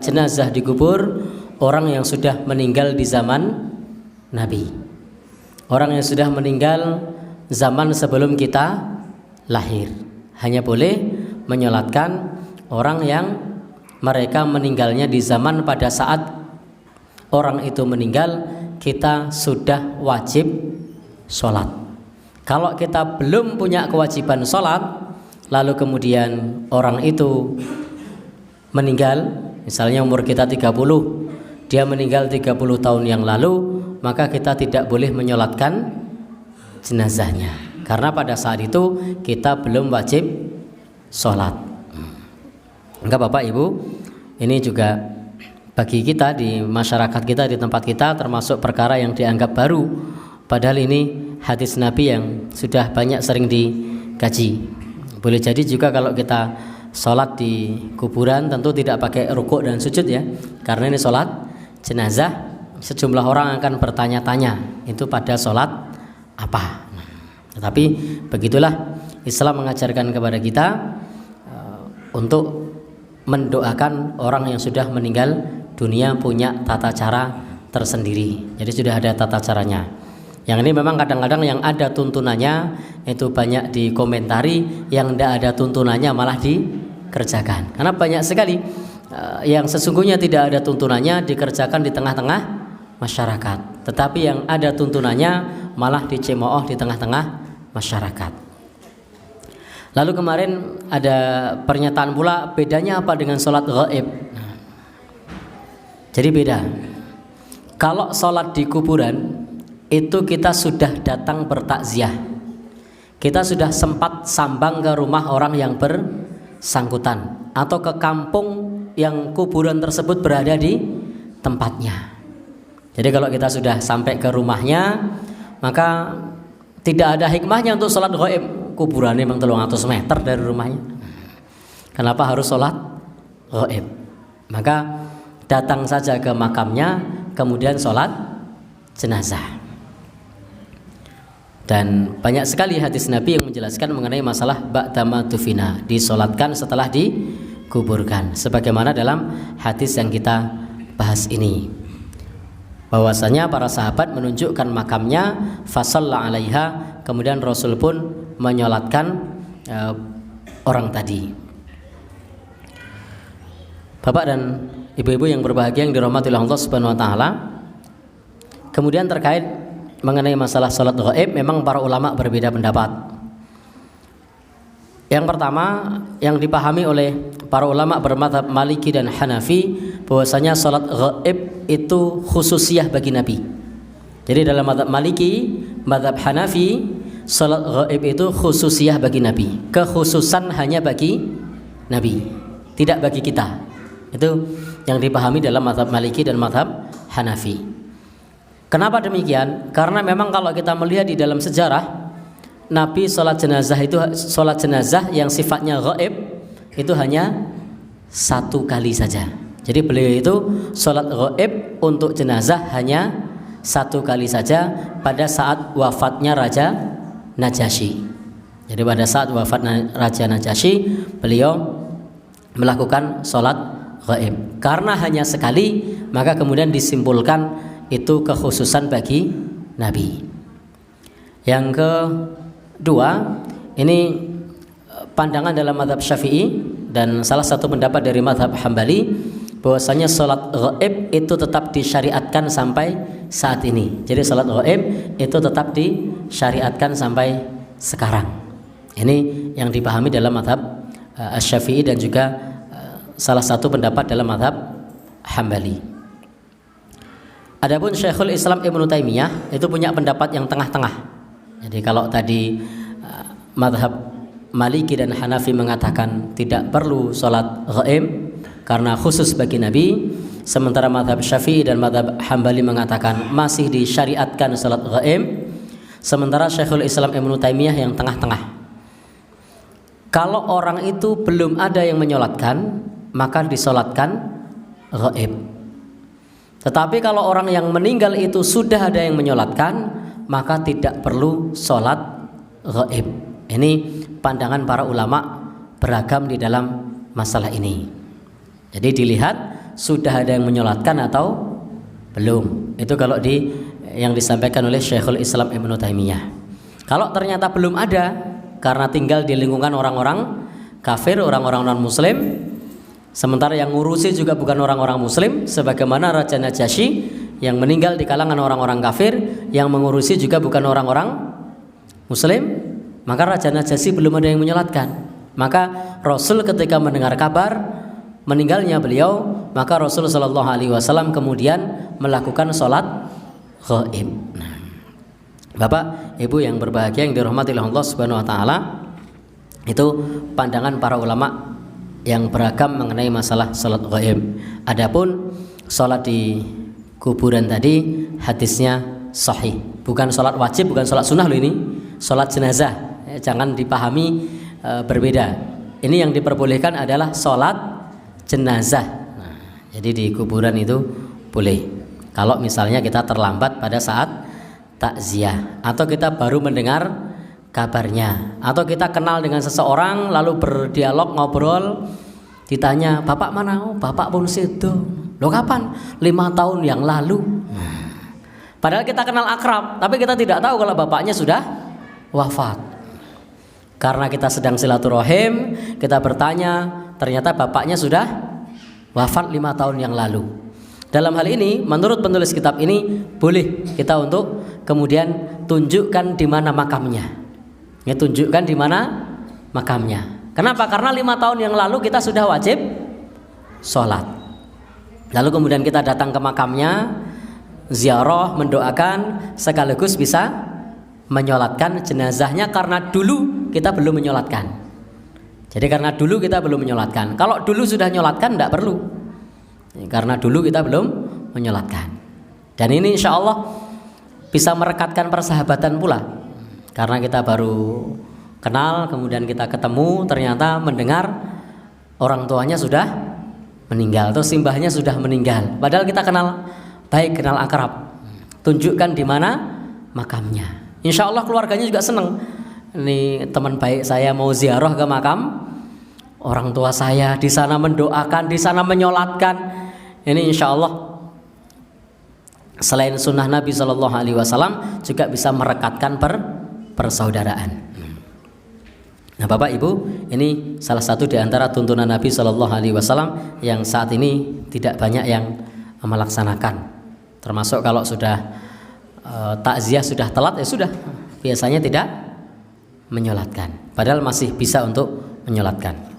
jenazah dikubur orang yang sudah meninggal di zaman Nabi, orang yang sudah meninggal zaman sebelum kita lahir. Hanya boleh menyolatkan orang yang mereka meninggalnya di zaman pada saat orang itu meninggal kita sudah wajib sholat. Kalau kita belum punya kewajiban sholat, lalu kemudian orang itu meninggal, misalnya umur kita 30, dia meninggal 30 tahun yang lalu, maka kita tidak boleh menyolatkan jenazahnya, karena pada saat itu kita belum wajib sholat. Enggak Bapak Ibu, ini juga bagi kita di masyarakat kita, di tempat kita, termasuk perkara yang dianggap baru, padahal ini hadis Nabi yang sudah banyak sering dikaji. Boleh jadi juga kalau kita sholat di kuburan tentu tidak pakai rukuk dan sujud ya, karena ini sholat jenazah. Sejumlah orang akan bertanya-tanya itu pada sholat apa. Tetapi begitulah Islam mengajarkan kepada kita untuk mendoakan orang yang sudah meninggal dunia punya tata cara tersendiri. Jadi sudah ada tata caranya. Yang ini memang kadang-kadang yang ada tuntunannya itu banyak dikomentari, yang tidak ada tuntunannya malah dikerjakan. Karena banyak sekali yang sesungguhnya tidak ada tuntunannya dikerjakan di tengah-tengah masyarakat, tetapi yang ada tuntunannya malah dicemooh di tengah-tengah masyarakat. Lalu kemarin ada pernyataan pula, bedanya apa dengan sholat gaib? Jadi beda. Kalau sholat di kuburan itu kita sudah datang bertakziah, kita sudah sempat sambang ke rumah orang yang bersangkutan atau ke kampung yang kuburan tersebut berada di tempatnya. Jadi kalau kita sudah sampai ke rumahnya, maka tidak ada hikmahnya untuk sholat gaib. Kuburannya memang 300 meter dari rumahnya, kenapa harus sholat gaib? Maka datang saja ke makamnya, kemudian sholat jenazah. Dan banyak sekali hadis Nabi yang menjelaskan mengenai masalah ba'dama dufina, disolatkan setelah dikuburkan, sebagaimana dalam hadis yang kita bahas ini, bahwasanya para sahabat menunjukkan makamnya, fasalla alaiha, kemudian Rasul pun menyolatkan orang tadi. Bapak dan ibu-ibu yang berbahagia yang dirahmati oleh Allah Subhanahu wa taala, kemudian terkait mengenai masalah salat gaib, memang para ulama berbeda pendapat. Yang pertama yang dipahami oleh para ulama bermadzhab Maliki dan Hanafi, bahwasanya salat gaib itu khususiyah bagi Nabi. Jadi dalam madzhab Maliki, madzhab Hanafi, salat gaib itu khususiyah bagi Nabi, kekhususan hanya bagi Nabi, tidak bagi kita. Itu yang dipahami dalam madzhab Maliki dan madzhab Hanafi. Kenapa demikian? Karena memang kalau kita melihat di dalam sejarah, Nabi sholat jenazah itu, sholat jenazah yang sifatnya gaib itu hanya satu kali saja. Jadi beliau itu sholat gaib untuk jenazah hanya satu kali saja, pada saat wafatnya Raja Najasyi. Jadi pada saat wafat Raja Najasyi, beliau melakukan sholat gaib. Karena hanya sekali, maka kemudian disimpulkan itu kekhususan bagi Nabi. Yang kedua, ini pandangan dalam mazhab Syafi'i dan salah satu pendapat dari mazhab Hambali, bahwasanya salat gaib itu tetap disyariatkan sampai saat ini. Jadi salat gaib itu tetap disyariatkan sampai sekarang. Ini yang dipahami dalam mazhab Syafi'i dan juga salah satu pendapat dalam mazhab Hambali. Adapun Syekhul Islam Ibnu Taimiyah itu punya pendapat yang tengah-tengah. Jadi kalau tadi mazhab Maliki dan Hanafi mengatakan tidak perlu sholat gaib karena khusus bagi Nabi, sementara mazhab Syafi'i dan mazhab Hambali mengatakan masih disyariatkan sholat gaib, sementara Syekhul Islam Ibnu Taimiyah yang tengah-tengah. Kalau orang itu belum ada yang menyolatkan, maka disolatkan gaib. Tetapi kalau orang yang meninggal itu sudah ada yang menyolatkan, maka tidak perlu sholat gaib. Ini pandangan para ulama beragam di dalam masalah ini. Jadi dilihat sudah ada yang menyolatkan atau belum. Itu kalau yang disampaikan oleh Syekhul Islam Ibnu Taimiyah. Kalau ternyata belum ada karena tinggal di lingkungan orang-orang kafir, orang-orang non-muslim, sementara yang ngurusi juga bukan orang-orang muslim, sebagaimana Raja Najasyi yang meninggal di kalangan orang-orang kafir, yang mengurusi juga bukan orang-orang muslim, maka Raja Najasyi belum ada yang menyolatkan. Maka Rasul ketika mendengar kabar meninggalnya beliau, maka Rasul Shallallahu Alaihi Wasallam kemudian melakukan sholat ghaib. Nah, Bapak Ibu yang berbahagia yang dirahmati oleh Allah Subhanahu Wa Taala, itu pandangan para ulama yang beragam mengenai masalah sholat ghaib. Adapun sholat di kuburan tadi hadisnya sahih, bukan sholat wajib, bukan sholat sunnah loh, ini sholat jenazah. Jangan dipahami berbeda. Ini yang diperbolehkan adalah sholat jenazah. Nah, jadi di kuburan itu boleh. Kalau misalnya kita terlambat pada saat takziah, atau kita baru mendengar kabarnya, atau kita kenal dengan seseorang lalu berdialog, ngobrol, ditanya, "Bapak mana?" "Oh, Bapak pun sedo." "Loh kapan?" 5 tahun yang lalu. Padahal kita kenal akrab, tapi kita tidak tahu kalau bapaknya sudah wafat. Karena kita sedang silaturahim, kita bertanya, ternyata bapaknya sudah wafat 5 tahun yang lalu. Dalam hal ini, menurut penulis kitab ini, boleh kita untuk kemudian tunjukkan di mana makamnya. Ya, tunjukkan di mana makamnya. Kenapa? Karena 5 tahun yang lalu kita sudah wajib sholat. Lalu kemudian kita datang ke makamnya, ziarah, mendoakan, sekaligus bisa menyolatkan jenazahnya karena dulu kita belum menyolatkan. Jadi karena dulu kita belum menyolatkan. Kalau dulu sudah menyolatkan tidak perlu. Karena dulu kita belum menyolatkan. Dan ini insya Allah bisa merekatkan persahabatan pula. Karena kita baru kenal, kemudian kita ketemu, ternyata mendengar orang tuanya sudah meninggal atau simbahnya sudah meninggal. Padahal kita kenal baik, kenal akrab. Tunjukkan di mana makamnya. Insya Allah keluarganya juga senang. Ini teman baik saya mau ziarah ke makam orang tua saya, di sana mendoakan, di sana menyolatkan. Ini insya Allah selain sunnah Nabi Shallallahu Alaihi Wasallam juga bisa merekatkan persaudaraan. Nah, Bapak Ibu, ini salah satu di antara tuntunan Nabi Shallallahu Alaihi Wasallam yang saat ini tidak banyak yang melaksanakan. Termasuk kalau sudah takziah sudah telat, ya sudah, biasanya tidak menyolatkan. Padahal masih bisa untuk menyolatkan.